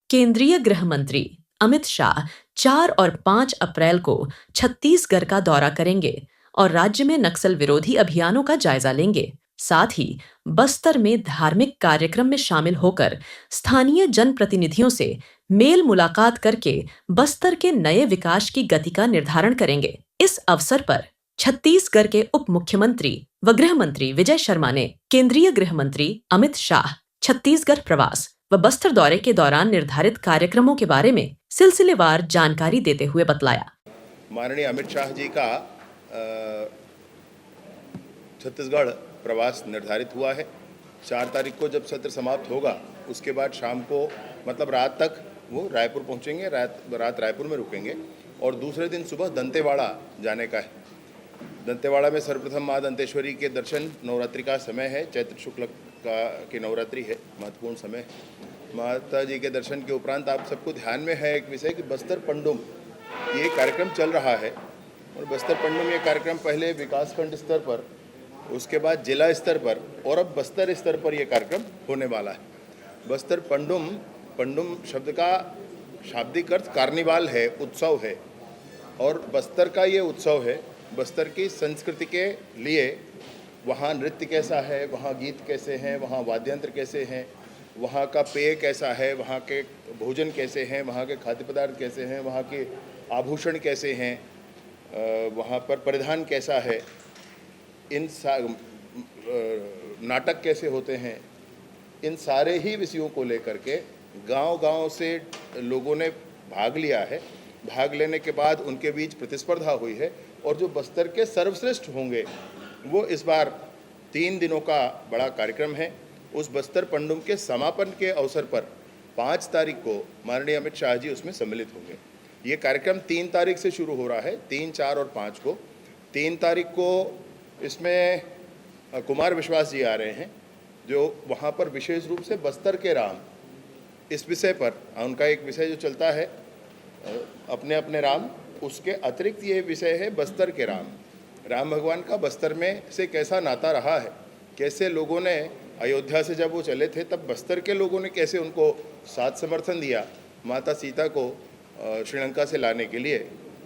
केंद्रीय गृह मंत्री अमित शाह 4 और 5 अप्रैल को छत्तीसगढ़ का दौरा करेंगे और राज्य में नक्सल विरोधी अभियानों का जायजा लेंगे। साथ ही बस्तर में धार्मिक कार्यक्रम में शामिल होकर स्थानीय जनप्रतिनिधियों से मेल मुलाकात करके बस्तर के नए विकास की गति का निर्धारण करेंगे। इस अवसर पर छत्तीसगढ़ के उप मुख्यमंत्री व गृह मंत्री विजय शर्मा ने केंद्रीय गृह मंत्री अमित शाह छत्तीसगढ़ प्रवास व बस्तर दौरे के दौरान निर्धारित कार्यक्रमों के बारे में सिलसिलेवार जानकारी देते हुए बतलाया। माननीय अमित शाह जी का छत्तीसगढ़ प्रवास निर्धारित हुआ है। 4 तारीख को जब सत्र समाप्त होगा उसके बाद शाम को मतलब रात तक वो रायपुर पहुंचेंगे, रात रायपुर में रुकेंगे और दूसरे दिन सुबह दंतेवाड़ा जाने का है। दंतेवाड़ा में सर्वप्रथम माँ दंतेश्वरी के दर्शन, नवरात्रि का समय है, चैत्र शुक्ल की नवरात्रि है, महत्वपूर्ण समय। माता जी के दर्शन के उपरांत आप सबको ध्यान में है एक विषय कि बस्तर पंडुम ये कार्यक्रम चल रहा है और बस्तर पंडुम ये कार्यक्रम पहले विकासखंड स्तर पर, उसके बाद जिला स्तर पर और अब बस्तर स्तर पर यह कार्यक्रम होने वाला है। बस्तर पंडुम, पंडुम शब्द का शाब्दिक अर्थ कार्निवाल है, उत्सव है और बस्तर का ये उत्सव है। बस्तर की संस्कृति के लिए वहाँ नृत्य कैसा है, वहाँ गीत कैसे हैं, वहाँ वाद्ययंत्र कैसे हैं, वहाँ का पेय कैसा है, वहाँ के भोजन कैसे हैं, वहाँ के खाद्य पदार्थ कैसे हैं, वहाँ के आभूषण कैसे हैं, वहाँ पर परिधान कैसा है, इन नाटक कैसे होते हैं, इन सारे ही विषयों को लेकर के गांव-गांव से लोगों ने भाग लिया है। भाग लेने के बाद उनके बीच प्रतिस्पर्धा हुई है और जो बस्तर के सर्वश्रेष्ठ होंगे वो इस बार 3 दिनों का बड़ा कार्यक्रम है। उस बस्तर पंडुम के समापन के अवसर पर 5 तारीख को माननीय अमित शाह जी उसमें सम्मिलित होंगे। ये कार्यक्रम 3 तारीख से शुरू हो रहा है, 3, 4 और 5 को। 3 तारीख को इसमें कुमार विश्वास जी आ रहे हैं जो वहाँ पर विशेष रूप से बस्तर के राम इस विषय पर, उनका एक विषय जो चलता है अपने अपने राम, उसके अतिरिक्त ये विषय है बस्तर के राम। राम भगवान का बस्तर में से कैसा नाता रहा है, कैसे लोगों ने अयोध्या से जब वो चले थे तब बस्तर के लोगों ने कैसे उनको साथ समर्थन दिया माता सीता को श्रीलंका से लाने के लिए।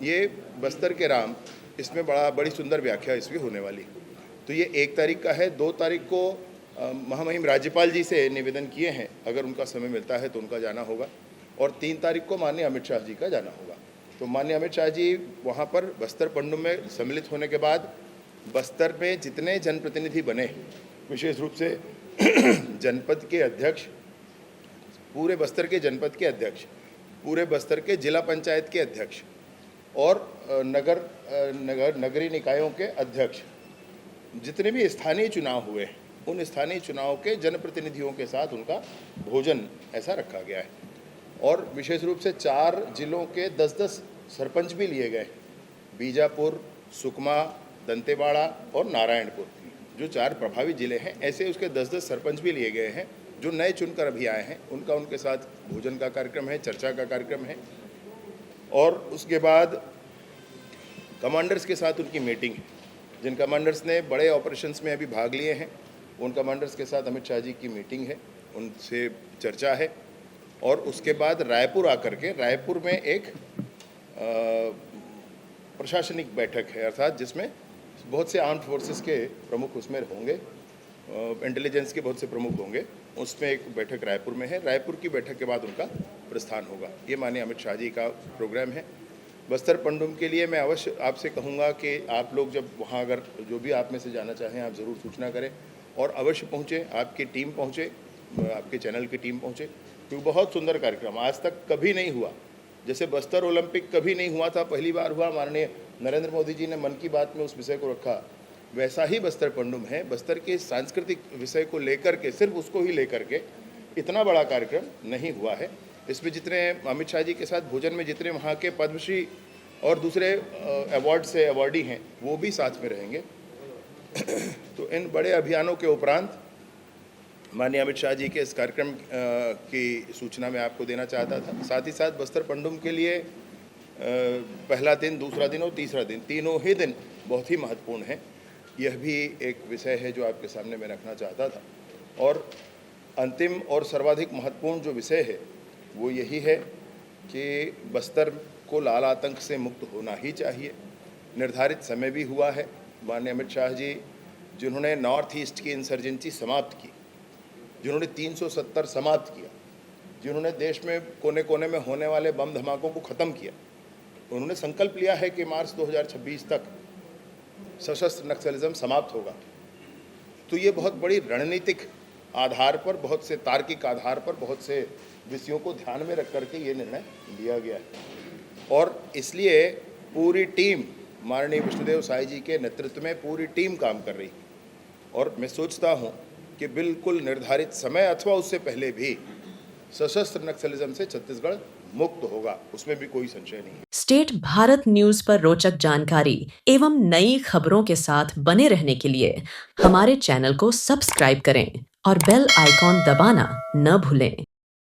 ये बस्तर के राम, इसमें बड़ी सुंदर व्याख्या इसकी होने वाली। तो ये 1 तारीख का है। 2 तारीख को महामहिम राज्यपाल जी से निवेदन किए हैं, अगर उनका समय मिलता है तो उनका जाना होगा और 3 तारीख को माननीय अमित शाह जी का जाना होगा। तो माननीय अमित शाह जी वहाँ पर बस्तर पंडुम में सम्मिलित होने के बाद बस्तर में जितने जनप्रतिनिधि बने, विशेष रूप से जनपद के अध्यक्ष, पूरे बस्तर के जनपद के अध्यक्ष, पूरे बस्तर के जिला पंचायत के अध्यक्ष और नगरीय निकायों के अध्यक्ष, जितने भी स्थानीय चुनाव हुए उन स्थानीय चुनाव के जनप्रतिनिधियों के साथ उनका भोजन ऐसा रखा गया है और विशेष रूप से 4 जिलों के 10-10 सरपंच भी लिए गए। बीजापुर, सुकमा, दंतेवाड़ा और नारायणपुर, जो 4 प्रभावी जिले हैं, ऐसे उसके 10-10 सरपंच भी लिए गए हैं जो नए चुनकर अभी आए हैं। उनके साथ भोजन का कार्यक्रम है, चर्चा का कार्यक्रम है और उसके बाद कमांडर्स के साथ उनकी मीटिंग है। जिन कमांडर्स ने बड़े ऑपरेशंस में अभी भाग लिए हैं उन कमांडर्स के साथ अमित शाह जी की मीटिंग है, उनसे चर्चा है और उसके बाद रायपुर आकर के रायपुर में एक प्रशासनिक बैठक है, अर्थात जिसमें बहुत से आर्म्ड फोर्सेस के प्रमुख उसमें होंगे, इंटेलिजेंस के बहुत से प्रमुख होंगे, उसमें एक बैठक रायपुर में है। रायपुर की बैठक के बाद उनका प्रस्थान होगा। ये माननीय अमित शाह जी का प्रोग्राम है। बस्तर पंडुम के लिए मैं अवश्य आपसे कहूँगा कि आप लोग जब वहाँ, अगर जो भी आप में से जाना चाहें आप ज़रूर सूचना करें और अवश्य पहुँचे, आपकी टीम पहुँचे, आपके चैनल की टीम पहुँचे, क्योंकि बहुत सुंदर कार्यक्रम आज तक कभी नहीं हुआ। जैसे बस्तर ओलंपिक कभी नहीं हुआ था, पहली बार हुआ, माननीय नरेंद्र मोदी जी ने मन की बात में उस विषय को रखा, वैसा ही बस्तर पंडुम है। बस्तर के सांस्कृतिक विषय को लेकर के, सिर्फ उसको ही लेकर के इतना बड़ा कार्यक्रम नहीं हुआ है। इसमें जितने अमित शाह जी के साथ भोजन में जितने वहाँ के पद्मश्री और दूसरे अवार्ड से अवार्डी हैं वो भी साथ में रहेंगे। तो इन बड़े अभियानों के उपरांत माननीय अमित शाह जी के इस कार्यक्रम की सूचना मैं आपको देना चाहता था। साथ ही साथ बस्तर पंडुम के लिए पहला दिन, दूसरा दिन और तीसरा दिन, तीनों ही दिन बहुत ही महत्वपूर्ण है। यह भी एक विषय है जो आपके सामने मैं रखना चाहता था। और अंतिम और सर्वाधिक महत्वपूर्ण जो विषय है वो यही है कि बस्तर को लाल आतंक से मुक्त होना ही चाहिए। निर्धारित समय भी हुआ है। माननीय अमित शाह जी जिन्होंने नॉर्थ ईस्ट की इंसर्जेंसी समाप्त की, जिन्होंने 370 समाप्त किया, जिन्होंने देश में कोने कोने में होने वाले बम धमाकों को ख़त्म किया, उन्होंने संकल्प लिया है कि मार्च 2026 तक सशस्त्र नक्सलिज्म समाप्त होगा। तो ये बहुत बड़ी रणनीतिक आधार पर, बहुत से तार्किक आधार पर, बहुत से विषयों को ध्यान में रख करके ये निर्णय लिया गया है। और इसलिए पूरी टीम, माननीय विष्णुदेव साई जी के नेतृत्व में पूरी टीम काम कर रही है। और मैं सोचता हूँ कि बिल्कुल निर्धारित समय अथवा उससे पहले भी सशस्त्र नक्सलिज्म से छत्तीसगढ़ मुक्त होगा, उसमें भी कोई संशय नहीं है। स्टेट भारत न्यूज पर रोचक जानकारी एवं नई खबरों के साथ बने रहने के लिए हमारे चैनल को सब्सक्राइब करें और बेल आइकॉन दबाना न भूलें।